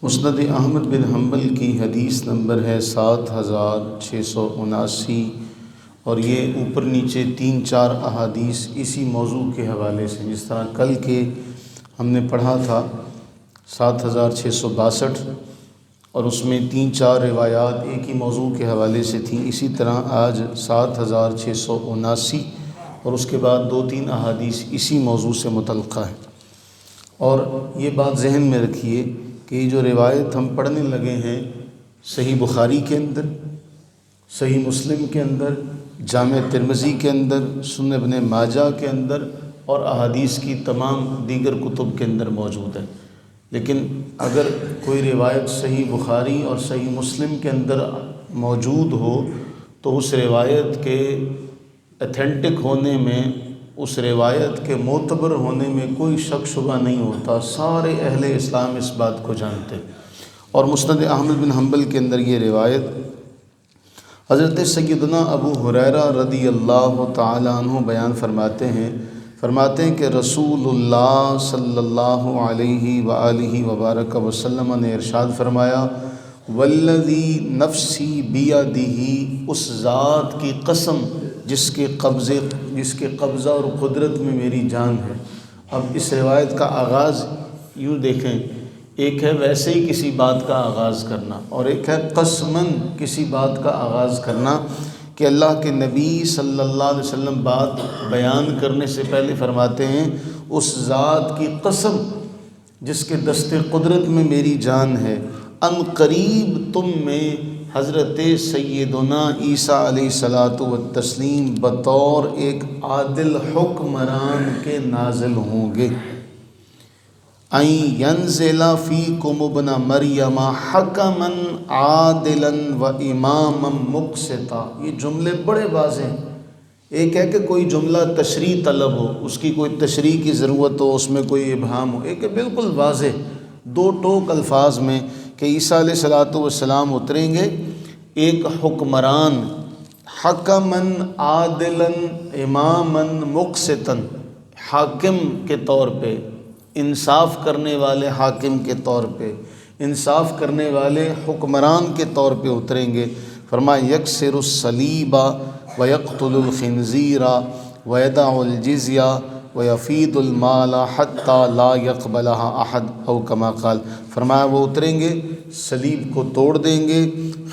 مسند احمد بن حنبل کی حدیث نمبر ہے 7679، اور یہ اوپر نیچے 3-4 احادیث اسی موضوع کے حوالے سے، جس طرح کل کے ہم نے پڑھا تھا 7662 اور اس میں 3-4 روایات ایک ہی موضوع کے حوالے سے تھیں، اسی طرح آج 7679 اور اس کے بعد 2-3 احادیث اسی موضوع سے متعلقہ ہیں۔ اور یہ بات ذہن میں رکھیے کہ یہ جو روایت ہم پڑھنے لگے ہیں صحیح بخاری کے اندر، صحیح مسلم کے اندر، جامع ترمذی کے اندر، سنن ابن ماجہ کے اندر اور احادیث کی تمام دیگر کتب کے اندر موجود ہے، لیکن اگر کوئی روایت صحیح بخاری اور صحیح مسلم کے اندر موجود ہو تو اس روایت کے اتھینٹک ہونے میں، اس روایت کے معتبر ہونے میں کوئی شک شبہ نہیں ہوتا، سارے اہل اسلام اس بات کو جانتے۔ اور مسند احمد بن حنبل کے اندر یہ روایت حضرت سیدنا ابو ہریرہ رضی اللہ تعالی عنہ بیان فرماتے ہیں کہ رسول اللہ صلی اللہ علیہ وآلہ وبارک وسلم نے ارشاد فرمایا، والذی نفسی بیدہ، اس ذات کی قسم جس کے قبضہ اور قدرت میں میری جان ہے۔ اب اس روایت کا آغاز یوں دیکھیں، ایک ہے ویسے ہی کسی بات کا آغاز کرنا، اور ایک ہے قسماً کسی بات کا آغاز کرنا، کہ اللہ کے نبی صلی اللہ علیہ وسلم بات بیان کرنے سے پہلے فرماتے ہیں اس ذات کی قسم جس کے دست قدرت میں میری جان ہے، ان قریب تم میں حضرت سیدنا عیسیٰ علیہ السلام بطور ایک عادل حکمران کے نازل ہوں گے۔ این ینزل فیکم ابن مریم حکما عادلا و اماما مقسطا۔ یہ جملے بڑے واضح ہیں۔ ایک ہے کہ کوئی جملہ تشریح طلب ہو، اس کی کوئی تشریح کی ضرورت ہو، اس میں کوئی ابہام ہو، ایک ہے بالکل واضح 2 ٹوک الفاظ میں کہ عیسیٰ علیہ السلام اتریں گے ایک حکمران، حکما عادلا اماما مقسطا، حاکم کے طور پہ، انصاف کرنے والے حاکم کے طور پہ، انصاف کرنے والے حکمران کے طور پہ اتریں گے۔ فرمایا یکسر الصلیب ویقتل الخنزیر ویدع الجزیہ ویفید المال حتی لا یقبلها احد او کما قال۔ فرمایا وہ اتریں گے، صلیب کو توڑ دیں گے،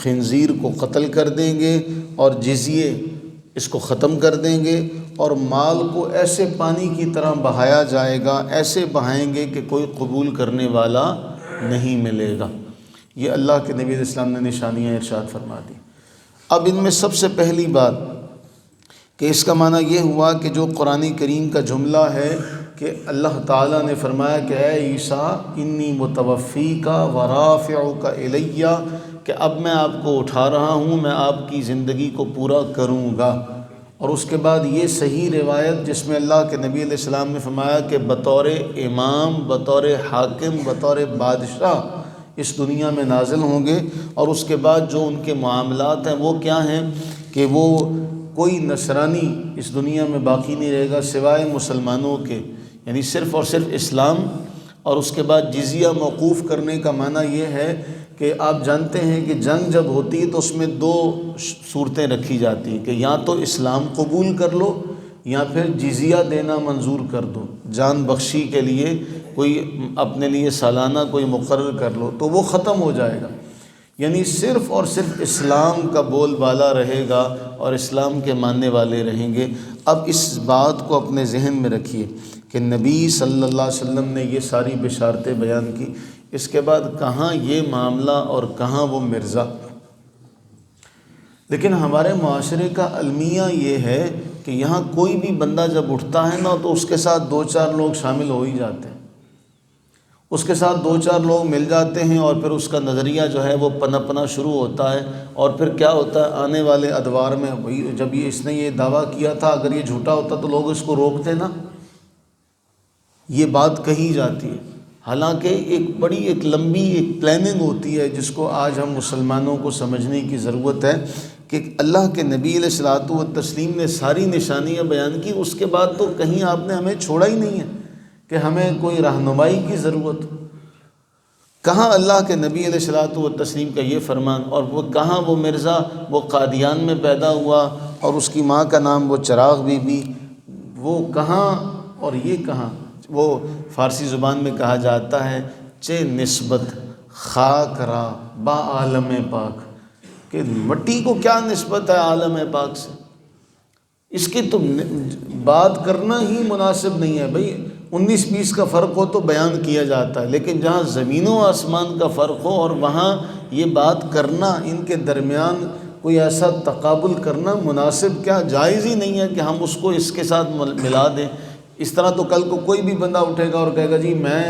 خنزیر کو قتل کر دیں گے، اور جزیے اس کو ختم کر دیں گے، اور مال کو ایسے پانی کی طرح بہایا جائے گا، ایسے بہائیں گے کہ کوئی قبول کرنے والا نہیں ملے گا۔ یہ اللہ کے نبی علیہ السلام نے نشانیاں ارشاد فرما دی۔ اب ان میں سب سے پہلی بات کہ اس کا معنی یہ ہوا کہ جو قرآن کریم کا جملہ ہے کہ اللہ تعالیٰ نے فرمایا کہ اے عیسیٰ انی متوفیک ورافعک الیہ، کہ اب میں آپ کو اٹھا رہا ہوں، میں آپ کی زندگی کو پورا کروں گا۔ اور اس کے بعد یہ صحیح روایت جس میں اللہ کے نبی علیہ السلام نے فرمایا کہ بطور امام، بطور حاکم، بطور بادشاہ اس دنیا میں نازل ہوں گے، اور اس کے بعد جو ان کے معاملات ہیں وہ کیا ہیں کہ وہ کوئی نصرانی اس دنیا میں باقی نہیں رہے گا سوائے مسلمانوں کے، یعنی صرف اور صرف اسلام، اور اس کے بعد جزیہ موقوف کرنے کا معنی یہ ہے کہ آپ جانتے ہیں کہ جنگ جب ہوتی ہے تو اس میں 2 صورتیں رکھی جاتی ہیں کہ یا تو اسلام قبول کر لو یا پھر جزیہ دینا منظور کر دو، جان بخشی کے لیے کوئی اپنے لیے سالانہ کوئی مقرر کر لو، تو وہ ختم ہو جائے گا، یعنی صرف اور صرف اسلام کا بول بالا رہے گا اور اسلام کے ماننے والے رہیں گے۔ اب اس بات کو اپنے ذہن میں رکھیے کہ نبی صلی اللہ علیہ وسلم نے یہ ساری بشارتیں بیان کی، اس کے بعد کہاں یہ معاملہ اور کہاں وہ مرزا۔ لیکن ہمارے معاشرے کا المیہ یہ ہے کہ یہاں کوئی بھی بندہ جب اٹھتا ہے نا تو اس کے ساتھ 2-4 لوگ شامل ہو ہی جاتے ہیں، اس کے ساتھ 2-4 لوگ مل جاتے ہیں، اور پھر اس کا نظریہ جو ہے وہ پنپنا شروع ہوتا ہے، اور پھر کیا ہوتا ہے آنے والے ادوار میں، جب اس نے یہ دعویٰ کیا تھا اگر یہ جھوٹا ہوتا تو لوگ اس کو روکتے نا، یہ بات کہی جاتی ہے۔ حالانکہ ایک لمبی پلاننگ ہوتی ہے جس کو آج ہم مسلمانوں کو سمجھنے کی ضرورت ہے کہ اللہ کے نبی علیہ الصلوۃ والتسلیم نے ساری نشانیاں بیان کی، اس کے بعد تو کہیں آپ نے ہمیں چھوڑا ہی نہیں ہے کہ ہمیں کوئی رہنمائی کی ضرورت ہو۔ کہاں اللہ کے نبی علیہ الصلوۃ والتسلیم کا یہ فرمان، اور وہ کہاں وہ مرزا وہ قادیان میں پیدا ہوا اور اس کی ماں کا نام وہ چراغ بی بی، وہ کہاں اور یہ کہاں؟ وہ فارسی زبان میں کہا جاتا ہے چے نسبت خاک را با عالم پاک، کہ مٹی کو کیا نسبت ہے عالم پاک سے، اس کی تو بات کرنا ہی مناسب نہیں ہے بھئی۔ 19-20 کا فرق ہو تو بیان کیا جاتا ہے، لیکن جہاں زمین و آسمان کا فرق ہو اور وہاں یہ بات کرنا، ان کے درمیان کوئی ایسا تقابل کرنا مناسب کیا جائز ہی نہیں ہے کہ ہم اس کو اس کے ساتھ ملا دیں۔ اس طرح تو کل کو کوئی بھی بندہ اٹھے گا اور کہے گا جی میں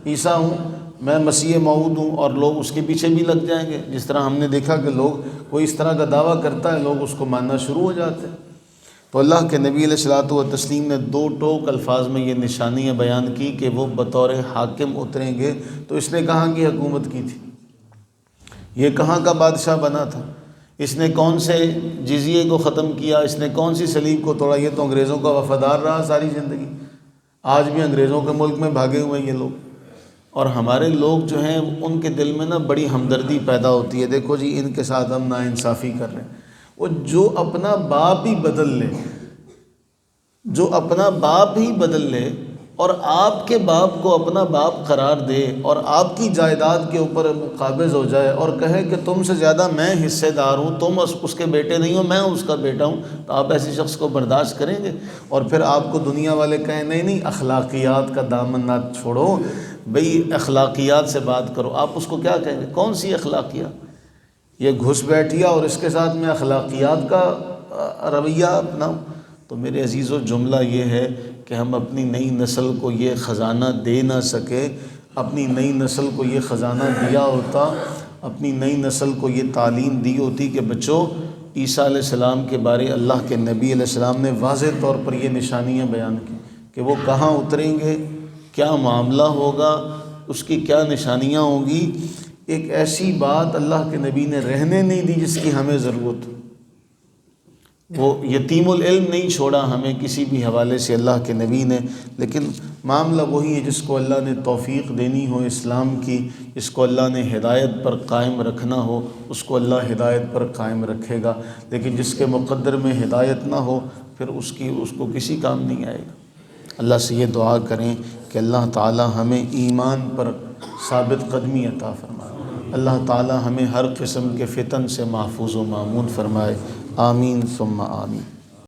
عیسیٰ ہوں، میں مسیح موعود ہوں، اور لوگ اس کے پیچھے بھی لگ جائیں گے۔ جس طرح ہم نے دیکھا کہ لوگ کوئی اس طرح کا دعویٰ کرتا ہے، لوگ اس کو ماننا شروع ہو جاتے ہیں۔ تو اللہ کے نبی علیہ الصلوۃ والتسلیم نے 2 ٹوک الفاظ میں یہ نشانیاں بیان کی کہ وہ بطور حاکم اتریں گے۔ تو اس نے کہاں کی حکومت کی تھی؟ یہ کہاں کا بادشاہ بنا تھا؟ اس نے کون سے جزیے کو ختم کیا؟ اس نے کون سی صلیب کو توڑا؟ یہ تو انگریزوں کا وفادار رہا ساری زندگی، آج بھی انگریزوں کے ملک میں بھاگے ہوئے ہیں یہ لوگ۔ اور ہمارے لوگ جو ہیں ان کے دل میں نا بڑی ہمدردی پیدا ہوتی ہے، دیکھو جی ان کے ساتھ ہم ناانصافی کر رہے ہیں۔ وہ جو اپنا باپ ہی بدل لے، جو اپنا باپ ہی بدل لے اور آپ کے باپ کو اپنا باپ قرار دے اور آپ کی جائیداد کے اوپر قابض ہو جائے اور کہے کہ تم سے زیادہ میں حصے دار ہوں، تم اس کے بیٹے نہیں ہو، میں اس کا بیٹا ہوں، تو آپ ایسے شخص کو برداشت کریں گے؟ اور پھر آپ کو دنیا والے کہیں نہیں نہیں اخلاقیات کا دامن نہ چھوڑو بھئی، اخلاقیات سے بات کرو، آپ اس کو کیا کہیں گے؟ کون سی اخلاقیات؟ یہ گھس بیٹھیا اور اس کے ساتھ میں اخلاقیات کا رویہ اپناؤں؟ تو میرے عزیزو جملہ یہ ہے کہ ہم اپنی نئی نسل کو یہ خزانہ دے نہ سکے، اپنی نئی نسل کو یہ خزانہ دیا ہوتا، اپنی نئی نسل کو یہ تعلیم دی ہوتی کہ بچوں عیسیٰ علیہ السلام کے بارے اللہ کے نبی علیہ السلام نے واضح طور پر یہ نشانیاں بیان کی کہ وہ کہاں اتریں گے، کیا معاملہ ہوگا، اس کی کیا نشانیاں ہوں گی۔ ایک ایسی بات اللہ کے نبی نے رہنے نہیں دی جس کی ہمیں ضرورت ہو۔ وہ یتیم العلم نہیں چھوڑا ہمیں کسی بھی حوالے سے اللہ کے نبی نے، لیکن معاملہ وہی ہے جس کو اللہ نے توفیق دینی ہو اسلام کی، جس کو اللہ نے ہدایت پر قائم رکھنا ہو اس کو اللہ ہدایت پر قائم رکھے گا، لیکن جس کے مقدر میں ہدایت نہ ہو پھر اس کو کسی کام نہیں آئے گا۔ اللہ سے یہ دعا کریں کہ اللہ تعالی ہمیں ایمان پر ثابت قدمی عطا فرمائے، اللہ تعالی ہمیں ہر قسم کے فتن سے محفوظ و مامون فرمائے، آمین ثم آمین۔